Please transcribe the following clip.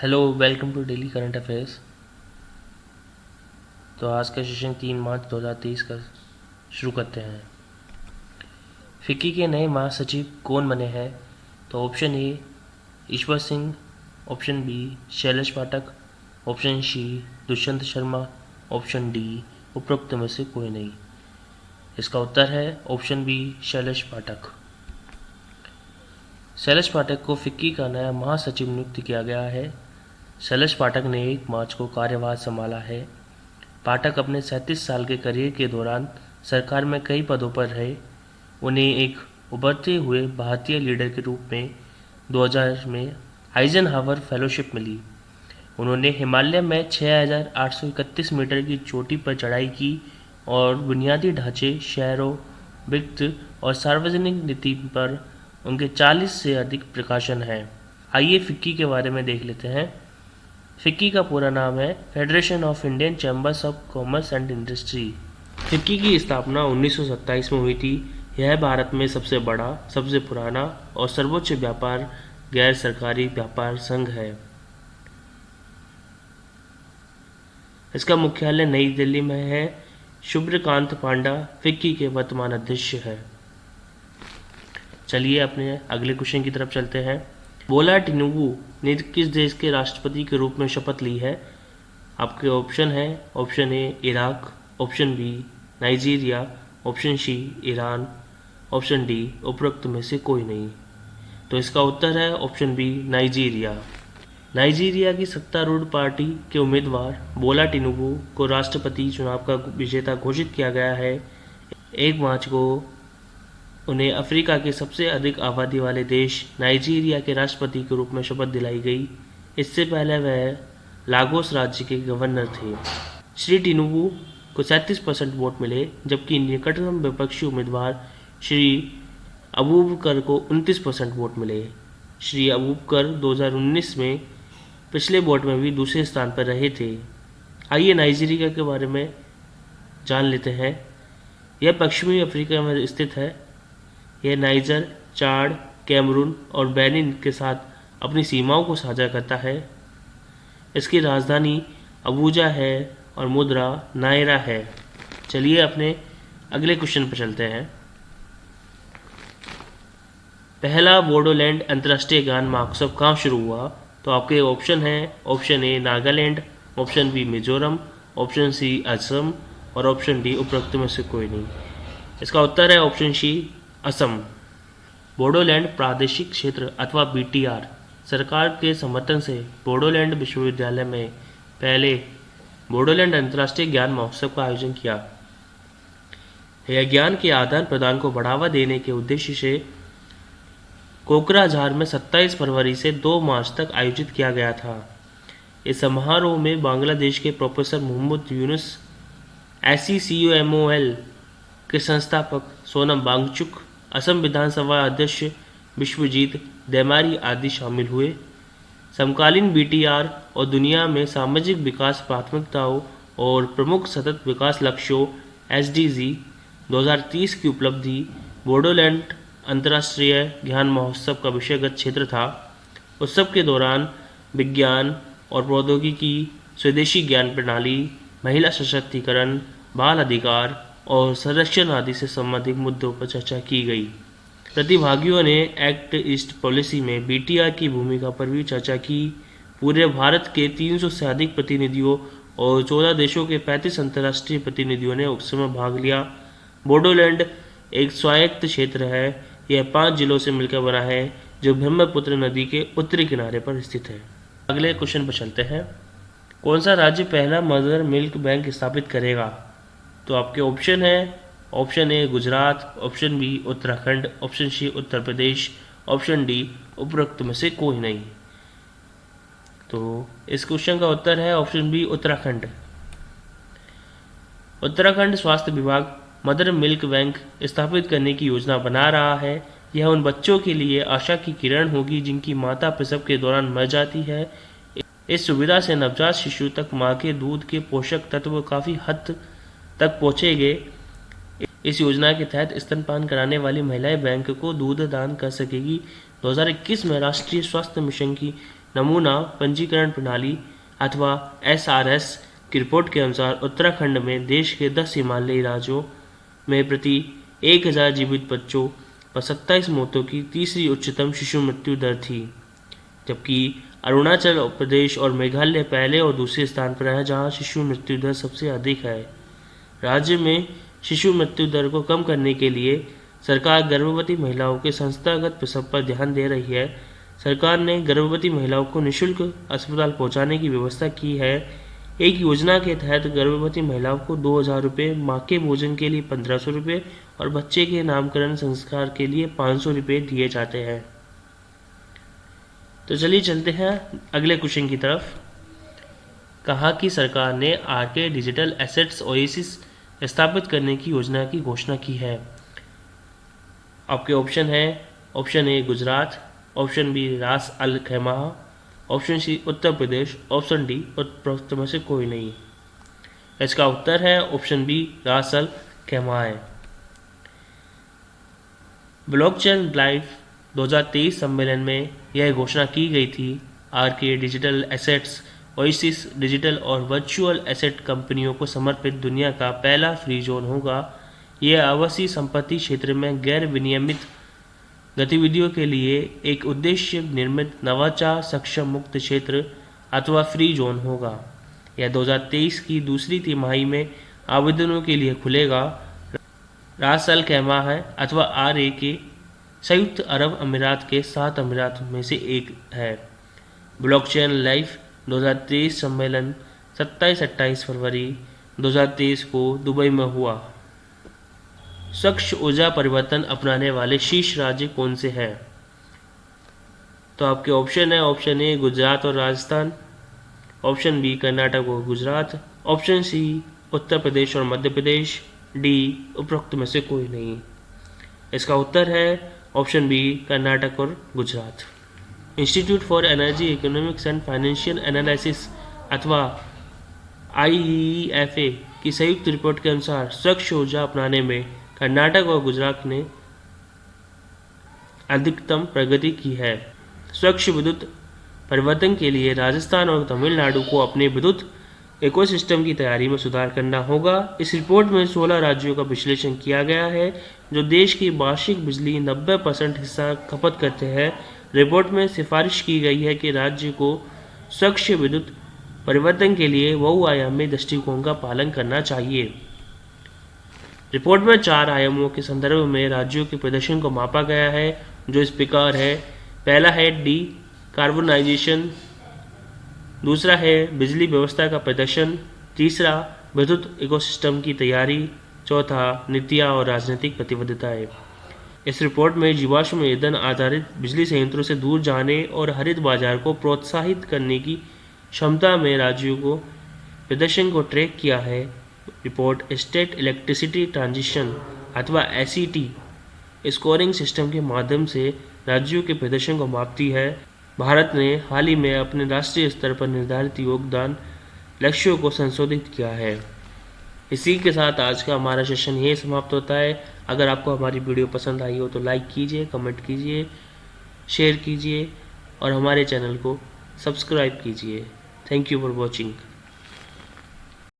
Hello, welcome to daily current affairs. तो आज का सेशन 3 मार्च 2023 का शुरू करते हैं। फिक्की के नए महासचिव कौन बने हैं? तो option A Ishwar Singh, option B Shailesh Pathak, option C Dushyant Sharma, option D उपरोक्त में से कोई नहीं। इसका उत्तर है ऑप्शन बी शैलेश पाठक। शैलेश पाठक को फिक्की का नया महासचिव नियुक्त किया गया है। शैलेश पाठक ने 1 मार्च को कार्यभार संभाला है। पाठक अपने 37 साल के करियर के दौरान सरकार में कई पदों पर रहे। उन्हें एक उभरते हुए भारतीय लीडर के रूप में 2000 में आइजनहावर फेलोशिप मिली। उन्होंने हिमालय में 6,831 मीटर की चोटी पर चढ़ाई की और बुनियादी ढांचे, शहरों, वित्त और सार्वजनिक नीति पर उनके 40 से अधिक प्रकाशन हैं। आइए फिक्की के बारे में देख लेते हैं। फिक्की का पूरा नाम है federation of Indian chambers of commerce and industry. FICCI की स्थापना 1927 में हुई थी। यह भारत में सबसे बड़ा, सबसे पुराना और सर्वोच्च व्यापार गैर सरकारी व्यापार संघ है। इसका मुख्यालय नई दिल्ली में है। शुभ्रकांत पांडा फिक्की के वर्तमान अध्यक्ष है। चलिए अपने अगले क्वेश्चन की तरफ चलते हैं। बोला टिनुबू ने किस देश के राष्ट्रपति के रूप में शपथ ली है? आपके ऑप्शन है option A Iraq, option B Nigeria, option C Iran, option D उपरोक्त में से कोई नहीं। तो इसका उत्तर है ऑप्शन बी नाइजीरिया। नाइजीरिया की सत्तारूढ़ पार्टी के उम्मीदवार बोला टिनुबू को राष्ट्रपति चुनाव का विजेता घोषित किया गया है। 1 मार्च को उन्हें अफ्रीका के सबसे अधिक आबादी वाले देश नाइजीरिया के राष्ट्रपति के रूप में शपथ दिलाई गई। इससे पहले वह लागोस राज्य के गवर्नर थे। श्री टिनुबू को 37% वोट मिले, जबकि निकटतम विपक्षी उम्मीदवार श्री अबूबकर को 29% वोट मिले। श्री अबूबकर 2019 में पिछले वोट में भी दूसरे स्थान पर रहे थे। आइए नाइजीरिया के बारे में जान लेते हैं। यह पश्चिमी अफ्रीका में स्थित है। यह नाइजर, चाड, कैमरून और बेनिन के साथ अपनी सीमाओं को साझा करता है। इसकी राजधानी अबूजा है और मुद्रा नायरा है। चलिए अपने अगले क्वेश्चन पर चलते हैं। पहला बोडोलैंड अंतर्राष्ट्रीय ज्ञान महोत्सव कहाँ शुरू हुआ? तो आपके ऑप्शन हैं option A Nagaland, option B Mizoram, option C Assam और ऑप्शन डी उपरोक्त में से कोई नहीं। इसका उत्तर है ऑप्शन सी असम। बोडोलैंड प्रादेशिक क्षेत्र अथवा बीटीआर सरकार के समर्थन से बोडोलैंड विश्वविद्यालय में पहले बोडोलैंड अंतर्राष्ट्रीय ज्ञान महोत्सव का आयोजन किया। यह ज्ञान के आदान प्रदान को बढ़ावा देने के उद्देश्य से कोकराझार में 27 फरवरी से 2 मार्च तक आयोजित किया गया था। इस समारोह में बांग्लादेश के प्रोफेसर मोहम्मद यूनुस, SCCUMOL के संस्थापक सोनम वांगचुक, असम विधानसभा अध्यक्ष विश्वजीत देमारी आदि शामिल हुए। समकालीन बीटीआर और दुनिया में सामाजिक विकास प्राथमिकताओं और प्रमुख सतत विकास लक्ष्यों SDG 2030 की उपलब्धि बोडोलैंड अंतर्राष्ट्रीय ज्ञान महोत्सव का विषयगत क्षेत्र था। उत्सव के दौरान विज्ञान और प्रौद्योगिकी, स्वदेशी ज्ञान प्रणाली, महिला सशक्तिकरण, बाल अधिकार और संरक्षण आदि से संबंधित मुद्दों पर चर्चा की गई। प्रतिभागियों ने एक्ट ईस्ट पॉलिसी में बीटीआर की भूमिका पर भी चर्चा की। पूरे भारत के 300 से अधिक प्रतिनिधियों और 14 देशों के 35 अंतर्राष्ट्रीय प्रतिनिधियों ने उत्सव में भाग लिया। बोडोलैंड एक स्वायत्त क्षेत्र है। यह 5 जिलों से मिलकर बना है, जो ब्रह्मपुत्र नदी के उत्तरी किनारे पर स्थित है। अगले क्वेश्चन पर चलते हैं। कौन सा राज्य पहला मदर मिल्क बैंक स्थापित करेगा? तो आपके ऑप्शन है option A Gujarat, option B Uttarakhand, option C Uttar Pradesh, option D उपरोक्त में से कोई नहीं। तो इस क्वेश्चन का उत्तर है ऑप्शन बी उत्तराखंड। उत्तराखंड स्वास्थ्य विभाग मदर मिल्क बैंक स्थापित करने की योजना बना रहा है। यह उन बच्चों के लिए आशा की किरण होगी जिनकी माता प्रसव के दौरान मर जाती है। इस सुविधा से नवजात शिशु तक मां के दूध के पोषक तत्व काफ़ी हद तक पहुँचेंगे। इस योजना के तहत स्तनपान कराने वाली महिलाएं बैंक को दूध दान कर सकेगी। 2021 में राष्ट्रीय स्वास्थ्य मिशन की नमूना पंजीकरण प्रणाली अथवा SRS की रिपोर्ट के अनुसार उत्तराखंड में देश के 10 हिमालयी राज्यों में प्रति 1000 जीवित बच्चों पर 27 मौतों की तीसरी उच्चतम शिशु मृत्यु दर थी, जबकि अरुणाचल प्रदेश और मेघालय पहले और दूसरे स्थान पर है, जहां शिशु मृत्यु दर सबसे अधिक है। राज्य में शिशु मृत्यु दर को कम करने के लिए सरकार गर्भवती महिलाओं के संस्थागत प्रसव पर ध्यान दे रही है। सरकार ने गर्भवती महिलाओं को निःशुल्क अस्पताल पहुंचाने की व्यवस्था की है। एक योजना के तहत गर्भवती महिलाओं को 2000 रुपये, माँ के भोजन के लिए 1500 रुपये और बच्चे के नामकरण संस्कार के लिए 500 रुपये दिए जाते हैं। तो चलिए चलते हैं अगले क्वेश्चन की तरफ। कहा कि सरकार ने आरके डिजिटल एसेट्स ओएसिस स्थापित करने की योजना की घोषणा की है। आपके ऑप्शन है, option A Gujarat, option B Ras al Khaimah, option C Uttar Pradesh, option D उपरोक्त में से कोई नहीं। इसका उत्तर है ऑप्शन बी रास अल खैमा है। ब्लॉकचेन लाइव 2023 सम्मेलन में यह घोषणा की गई थी। RK digital assets Oasis digital और वर्चुअल एसेट कंपनियों को समर्पित दुनिया का पहला फ्री जोन होगा। यह आवासीय संपत्ति क्षेत्र में गैर विनियमित गतिविधियों के लिए एक उद्देश्य निर्मित नवाचार सक्षम मुक्त क्षेत्र अथवा फ्री जोन होगा। यह 2023 की दूसरी तिमाही में आवेदनों के लिए खुलेगा। रास अल खैमा है अथवा RAK संयुक्त अरब अमीरात के 7 अमीरात में से एक है। ब्लॉकचेन लाइव 2023 सम्मेलन 27-28 फरवरी 2023 को दुबई में हुआ। स्वच्छ ऊर्जा परिवर्तन अपनाने वाले शीर्ष राज्य कौन से हैं? तो आपके ऑप्शन है, ऑप्शन ए गुजरात और राजस्थान, ऑप्शन बी कर्नाटक और गुजरात, ऑप्शन सी उत्तर प्रदेश और मध्य प्रदेश, डी उपरोक्त में से कोई नहीं। इसका उत्तर है ऑप्शन बी कर्नाटक और Gujarat. Institute for energy economics and financial analysis अथवा IEEFA की संयुक्त रिपोर्ट के अनुसार स्वच्छ ऊर्जा अपनाने में कर्नाटक और गुजरात ने अधिकतम प्रगति की है। स्वच्छ विद्युत परिवर्तन के लिए राजस्थान और तमिलनाडु को अपने विद्युत इकोसिस्टम की तैयारी में सुधार करना होगा। इस रिपोर्ट में 16 राज्यों का विश्लेषण किया गया है जो देश की वार्षिक बिजली 90% हिस्सा खपत करते हैं। रिपोर्ट में सिफारिश की गई है कि राज्य को स्वच्छ विद्युत परिवर्तन के लिए बहुआयामी दृष्टिकोण का पालन करना चाहिए। रिपोर्ट में 4 आयामों के संदर्भ में राज्यों के प्रदर्शन को मापा गया है, जो इस प्रकार है। पहला है कार्बोनाइजेशन, दूसरा है बिजली व्यवस्था का प्रदर्शन, तीसरा विद्युत इकोसिस्टम की तैयारी, चौथा नीतियाँ और राजनीतिक प्रतिबद्धताएं। इस रिपोर्ट में जीवाश्म ईंधन आधारित बिजली संयंत्रों से दूर जाने और हरित बाजार को प्रोत्साहित करने की क्षमता में राज्यों को प्रदर्शन को ट्रैक किया है। रिपोर्ट स्टेट इलेक्ट्रिसिटी ट्रांजिशन अथवा SET स्कोरिंग सिस्टम के माध्यम से राज्यों के प्रदर्शन को मापती है। भारत ने हाल ही में अपने राष्ट्रीय स्तर पर निर्धारित योगदान लक्ष्यों को संशोधित किया है। इसी के साथ आज का हमारा सेशन यही समाप्त होता है। अगर आपको हमारी वीडियो पसंद आई हो तो लाइक कीजिए, कमेंट कीजिए, शेयर कीजिए और हमारे चैनल को सब्सक्राइब कीजिए। Thank you for watching.